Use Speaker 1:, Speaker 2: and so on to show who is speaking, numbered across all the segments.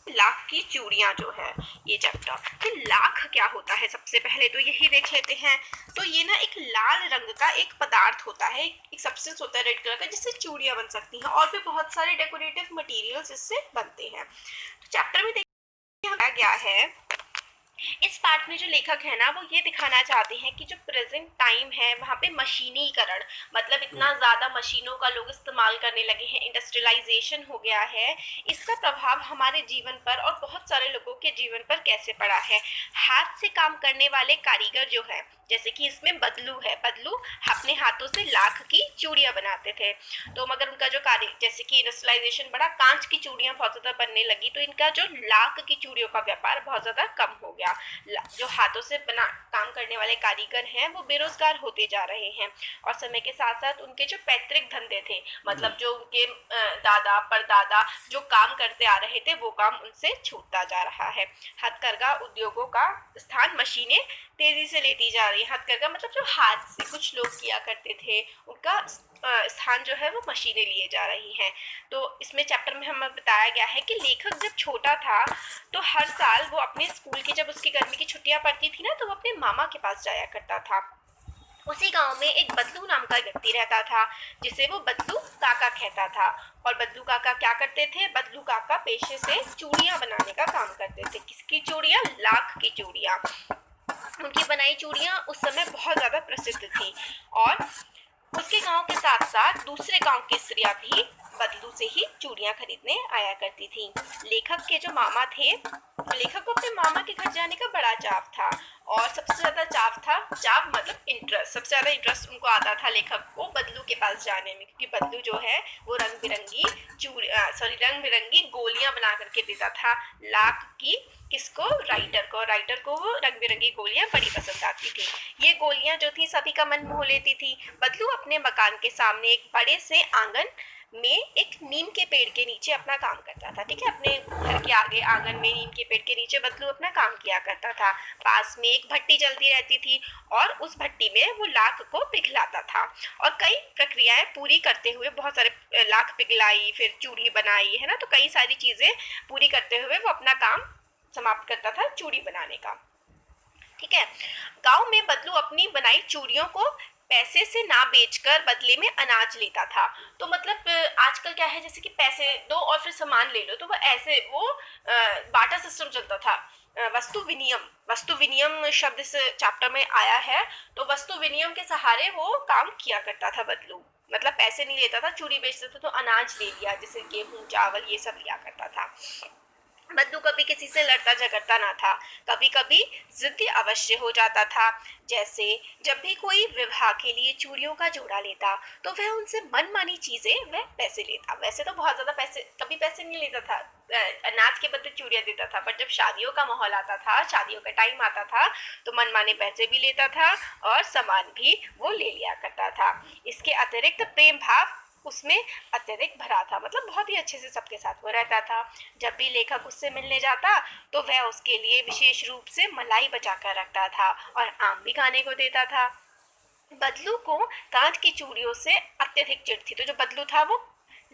Speaker 1: लाख की चूड़ियां जो है ये चैप्टर। तो लाख क्या होता है, सबसे पहले तो यही देख लेते हैं। तो ये ना एक लाल रंग का एक पदार्थ होता है, एक सब्सटेंस होता है रेड कलर का, जिससे चूड़ियां बन सकती हैं और भी बहुत सारे डेकोरेटिव मटेरियल्स इससे बनते हैं। तो चैप्टर में देखिए क्या है, इस पार्ट में जो लेखक है ना वो ये दिखाना चाहते हैं कि जो प्रेजेंट टाइम है वहाँ पे मशीनीकरण, मतलब इतना ज़्यादा मशीनों का लोग इस्तेमाल करने लगे हैं, इंडस्ट्रियलाइजेशन हो गया है, इसका प्रभाव हमारे जीवन पर और बहुत सारे लोगों के जीवन पर कैसे पड़ा है। हाथ से काम करने वाले कारीगर जो है, जैसे कि इसमें बदलू है, बदलू अपने हाथों से लाख की चूड़ियां बनाते थे। तो मगर उनका जो कार्य, जैसे कि इंडस्ट्रियलाइजेशन बढ़ा, कांच की चूड़ियां बहुत ज्यादा बनने लगी, तो इनका जो लाख की चूड़ियों का व्यापार बहुत ज्यादा कम हो गया। जो हाथों से बना काम करने वाले कारीगर हैं वो बेरोजगार होते जा रहे हैं, और समय के साथ साथ उनके जो पैतृक धंधे थे, मतलब जो उनके दादा परदादा जो काम करते आ रहे थे वो काम उनसे छूटता जा रहा है। हथकरघा उद्योगों का स्थान मशीनें तेजी से लेती जा रही है। हथकरघा मतलब जो हाथ से कुछ लोग किया करते थे उनका स्थान जो है वो मशीनें लिए जा रही हैं। तो इसमें चैप्टर में हमें बताया गया है कि लेखक जब छोटा था तो हर साल वो अपने स्कूल की, जब उसकी गर्मी की छुट्टियां पड़ती थी ना, तो वो अपने मामा के पास जाया करता था। उसी गांव में एक बदलू नाम का व्यक्ति रहता था जिसे वो बदलू काका कहता था। और बदलू काका क्या करते थे, बदलू काका पेशे से चूड़ियां बनाने का काम करते थे। किसकी चूड़ियां, लाख की चूड़ियां। उनकी बनाई चूड़ियां उस समय बहुत ज्यादा प्रसिद्ध थी, और उसके गांव के साथ साथ दूसरे गांव की स्त्रियां भी बदलू से ही चूड़ियां खरीदने आया करती थी। लेखक के जो मामा थे, लेखक को अपने मामा के घर जाने का बड़ा चाव था, और सबसे ज्यादा चाव था, चाव मतलब इंटरेस्ट, सबसे ज्यादा इंटरेस्ट उनको आता था लेखक को बदलू के पास जाने में, क्योंकि बदलू जो है वो रंग बिरंगी रंग बिरंगी गोलियां बना करके देता था लाख की, किसको, राइटर को। राइटर को वो रंग बिरंगी गोलियां बड़ी पसंद आती थी। ये गोलियां जो थी सभी का मन मोह लेती थी। बदलू अपने मकान के सामने एक बड़े से आंगन में एक नीम के पेड़ के नीचे अपना काम करता था। ठीक है, अपने घर के आगे आंगन में नीम के पेड़ के नीचे बदलू अपना काम किया करता था। पास में एक भट्टी चलती रहती थी, और उस भट्टी में वो लाख को पिघलाता था, और कई प्रक्रियाएं पूरी करते हुए, बहुत सारे लाख पिघलाई, फिर चूड़ी बनाई, है ना, तो कई सारी चीजें पूरी करते हुए वो अपना काम समाप्त करता था चूड़ी बनाने का। ठीक है, गांव में बदलू अपनी बनाई चूड़ियों को पैसे से ना बेचकर बदले में अनाज लेता था। तो मतलब आजकल क्या है, जैसे कि पैसे दो और फिर सामान ले लो, तो वो ऐसे वो बाटा सिस्टम चलता था। वस्तु विनियम, वस्तु विनियम शब्द इस चैप्टर में आया है। तो वस्तु विनियम के सहारे वो काम किया करता था बदलू, मतलब पैसे नहीं लेता था, चूड़ी बेचता था तो अनाज ले लिया, जैसे गेहूं चावल ये सब लिया करता था। बद्दू कभी किसी से लड़ता झगड़ता ना था, कभी कभी जिद्दी अवश्य हो जाता था। जैसे जब भी कोई विवाह के लिए चूड़ियों का जोड़ा लेता तो वह उनसे मनमानी चीजें वह पैसे लेता। वैसे तो बहुत ज्यादा पैसे, कभी पैसे नहीं लेता था, अनाज के बदले चूड़ियां देता था, पर जब शादियों का माहौल आता था, शादियों का टाइम आता था, तो मनमाने पैसे भी लेता था और सामान भी वो ले लिया करता था। इसके अतिरिक्त प्रेम भाव उसमें अत्यधिक भरा था, मतलब बहुत ही अच्छे से सबके साथ वो रहता था। जब भी लेखक उससे मिलने जाता तो वह उसके लिए विशेष रूप से मलाई बचा कर रखता था और आम भी खाने को देता था। बदलू को कांच की चूड़ियों से अत्यधिक चिढ़ थी। तो जो बदलू था वो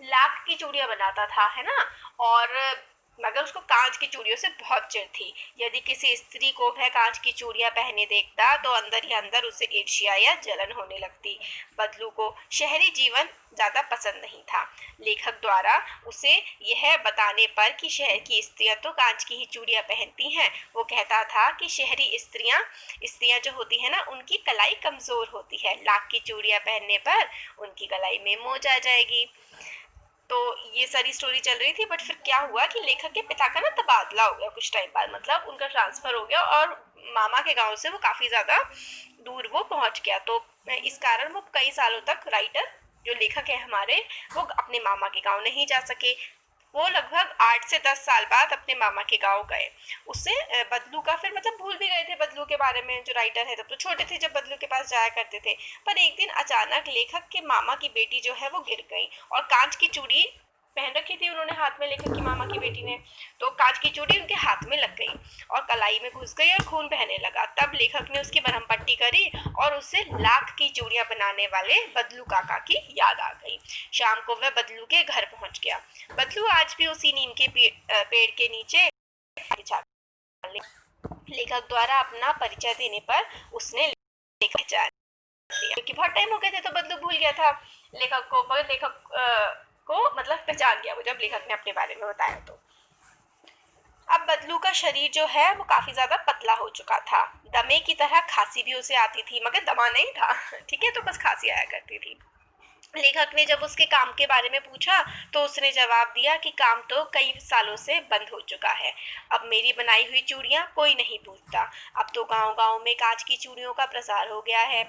Speaker 1: लाख की चूड़ियां बनाता था, है ना, और मगर उसको कांच की चूड़ियों से बहुत चिढ़ थी। यदि किसी स्त्री को वह कांच की चूड़ियां पहने देखता तो अंदर ही अंदर उसे ईर्ष्या या जलन होने लगती। बदलू को शहरी जीवन ज्यादा पसंद नहीं था। लेखक द्वारा उसे यह बताने पर कि शहर की स्त्रियां तो कांच की ही चूड़ियां पहनती हैं, वो कहता था कि शहरी स्त्रियां स्त्रियां जो होती है ना उनकी कलाई कमजोर होती है, लाख की चूड़ियां पहनने पर उनकी कलाई में मोच आ जाएगी। तो ये सारी स्टोरी चल रही थी, बट फिर क्या हुआ कि लेखक के पिता का ना तबादला हो गया कुछ टाइम बाद, मतलब उनका ट्रांसफर हो गया और मामा के गांव से वो काफी ज्यादा दूर वो पहुंच गया। तो इस कारण वो कई सालों तक, राइटर जो लेखक है हमारे, वो अपने मामा के गांव नहीं जा सके। वो लगभग 8 से 10 साल बाद अपने मामा के गांव गए। उससे बदलू का फिर मतलब भूल भी गए थे बदलू के बारे में। जो राइटर है तब तो छोटे थे जब बदलू के पास जाया करते थे। पर एक दिन अचानक लेखक के मामा की बेटी जो है वो गिर गई और कांच की चूड़ी पहन रखी थी उन्होंने हाथ में, लेखक की मामा की बेटी ने, तो कांच की चूड़ी उनके हाथ में लग गई और कलाई में घुस गई और खून बहने लगा। तब लेखक ने उसकी मरहम पट्टी करी और उसे लाख की चूड़ियां बनाने वाले बदलू काका की याद आ गई। शाम को वह बदलू के घर पहुंच गया। बदलू आज भी उसी नीम के पेड़ के नीचे लेखक द्वारा अपना परिचय देने पर उसने पहचान लिया, क्योंकि बहुत टाइम हो गया था तो बदलू भूल गया था लेखक को, मगर लेखक को मतलब पहचान गया वो जब लेखक ने अपने बारे में बताया। तो अब बदलू का शरीर जो है वो काफी ज्यादा पतला हो चुका था। दमे की तरह खांसी भी उसे आती थी, मगर दमा नहीं था, ठीक है, तो बस खांसी आया करती थी। लेखक ने जब उसके काम के बारे में पूछा तो उसने जवाब दिया कि काम तो कई सालों से बंद हो चुका है। अब मेरी बनाई हुई चूड़ियां कोई नहीं पूछता। अब तो गांव गांव में कांच की चूड़ियों का प्रसार हो गया है।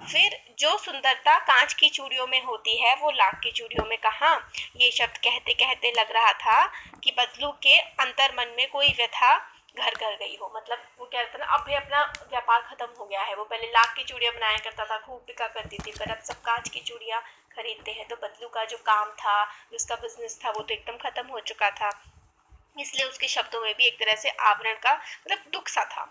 Speaker 1: फिर जो सुंदरता कांच की चूड़ियों में होती है वो लाख की चूड़ियों में कहाँ। ये शब्द कहते कहते लग रहा था कि बदलू के अंतर मन में कोई व्यथा घर कर गई हो। मतलब वो क्या था ना, अब भी अपना व्यापार खत्म हो गया है। वो पहले लाख की चूड़ियां बनाया करता था, खूब बिका करती थी, पर अब सब कांच की चूड़ियां खरीदते हैं। तो बदलू का जो काम था, जो उसका बिजनेस था, वो तो एकदम खत्म हो चुका था। इसलिए उसके शब्दों में भी एक तरह से आवरण का मतलब दुख सा था।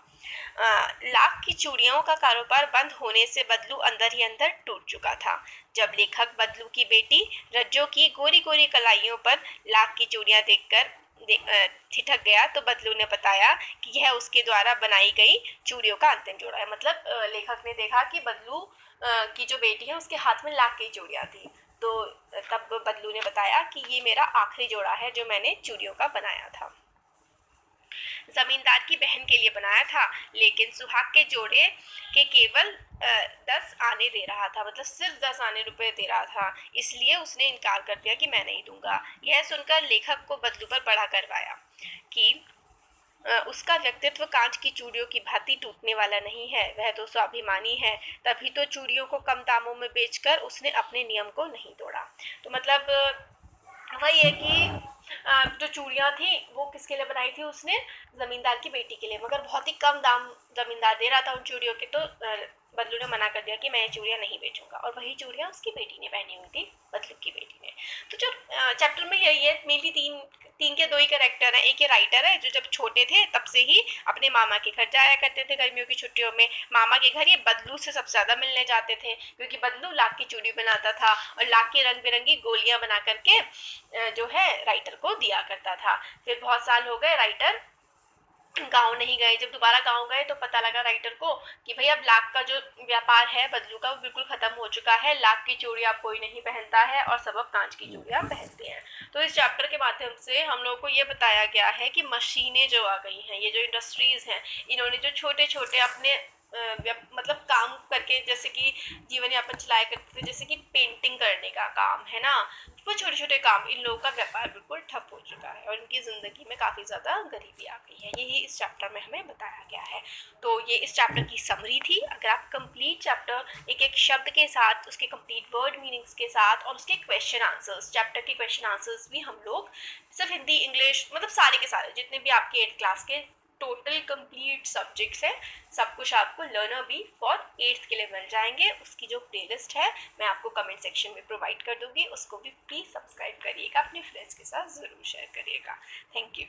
Speaker 1: लाख की चूड़ियों का कारोबार बंद होने से बदलू अंदर ही अंदर टूट चुका था। जब लेखक बदलू की बेटी रज्जो की गोरी गोरी कलाइयों पर लाख की चूड़ियां देखकर ठिठक गया तो बदलू ने बताया कि यह उसके द्वारा बनाई गई चूड़ियों का अंतिम जोड़ा है। मतलब लेखक ने देखा कि बदलू की जो बेटी है उसके हाथ में लाख की चूड़ियां थी, तो तब बदलू ने बताया कि ये मेरा आखिरी जोड़ा है जो मैंने चूड़ियों का बनाया था। जमींदार की बहन के लिए बनाया था, लेकिन सुहाग के जोड़े के केवल 10 आने दे रहा था, मतलब सिर्फ 10 आने रुपए दे रहा था। इसलिए उसने इनकार कर दिया कि मैं नहीं दूंगा। यह सुनकर लेखक को बदलू पर बड़ा करवाया कि उसका व्यक्तित्व कांच की चूड़ियों की भांति टूटने वाला नहीं है, वह तो स्वाभिमानी है। तभी तो चूड़ियों को कम दामों में बेचकर उसने अपने नियम को नहीं तोड़ा। तो मतलब वही है कि जो चूड़ियां थी वो किसके लिए बनाई थी उसने, जमींदार की बेटी के लिए, मगर बहुत ही कम दाम जमींदार दे रहा था उन चूड़ियों के। तो बदलू ने मना कर दिया कि मैं ये चूड़ियां नहीं बेचूंगा, और वही चूड़ियां उसकी बेटी ने पहनी हुई थी, बदलू की बेटी ने। तो जो चैप्टर में यही है, मेनली तीन तीन के दो ही कैरेक्टर है। एक ये राइटर है जो जब छोटे थे तब से ही अपने मामा के घर जाया करते थे गर्मियों की छुट्टियों में। मामा के घर ये बदलू से सबसे ज्यादा मिलने जाते थे, क्योंकि बदलू लाख की चूड़ी बनाता था और लाख की रंग बिरंगी गोलियां बना करके जो है राइटर को दिया करता था। फिर बहुत साल हो गए राइटर गांव नहीं गए। जब दोबारा गांव गए तो पता लगा राइटर को कि भाई अब लाख का जो व्यापार है बदलू का वो बिल्कुल खत्म हो चुका है, लाख की चूड़ी अब कोई नहीं पहनता है और सब अब कांच की चूड़ियां पहनते हैं। तो इस चैप्टर के माध्यम से हम लोगों को ये बताया गया है कि मशीनें जो आ गई हैं, ये जो इंडस्ट्रीज हैं, इन्होंने जो छोटे छोटे अपने मतलब काम करके जैसे कि जीवन यापन चलाया करते थे, जैसे कि पेंटिंग करने का काम है ना, वो छोटे छोटे काम, इन लोगों का व्यापार बिल्कुल ठप हो चुका है और इनकी जिंदगी में काफी ज्यादा गरीबी आ गई है। यही इस चैप्टर में हमें बताया गया है। तो ये इस चैप्टर की समरी थी। अगर आप कंप्लीट चैप्टर एक एक शब्द के साथ, उसके कंप्लीट वर्ड मीनिंग्स के साथ और उसके क्वेश्चन आंसर्स, चैप्टर के क्वेश्चन आंसर्स भी हम लोग सिर्फ हिंदी इंग्लिश मतलब सारे के सारे जितने भी आपके 8th क्लास के टोटल कंप्लीट सब्जेक्ट्स हैं, सब कुछ आपको लर्नर बी फॉर 8th के लिए मिल जाएंगे। उसकी जो प्लेलिस्ट है मैं आपको कमेंट सेक्शन में प्रोवाइड कर दूंगी, उसको भी प्लीज सब्सक्राइब करिएगा, अपने फ्रेंड्स के साथ जरूर शेयर करिएगा। Thank you.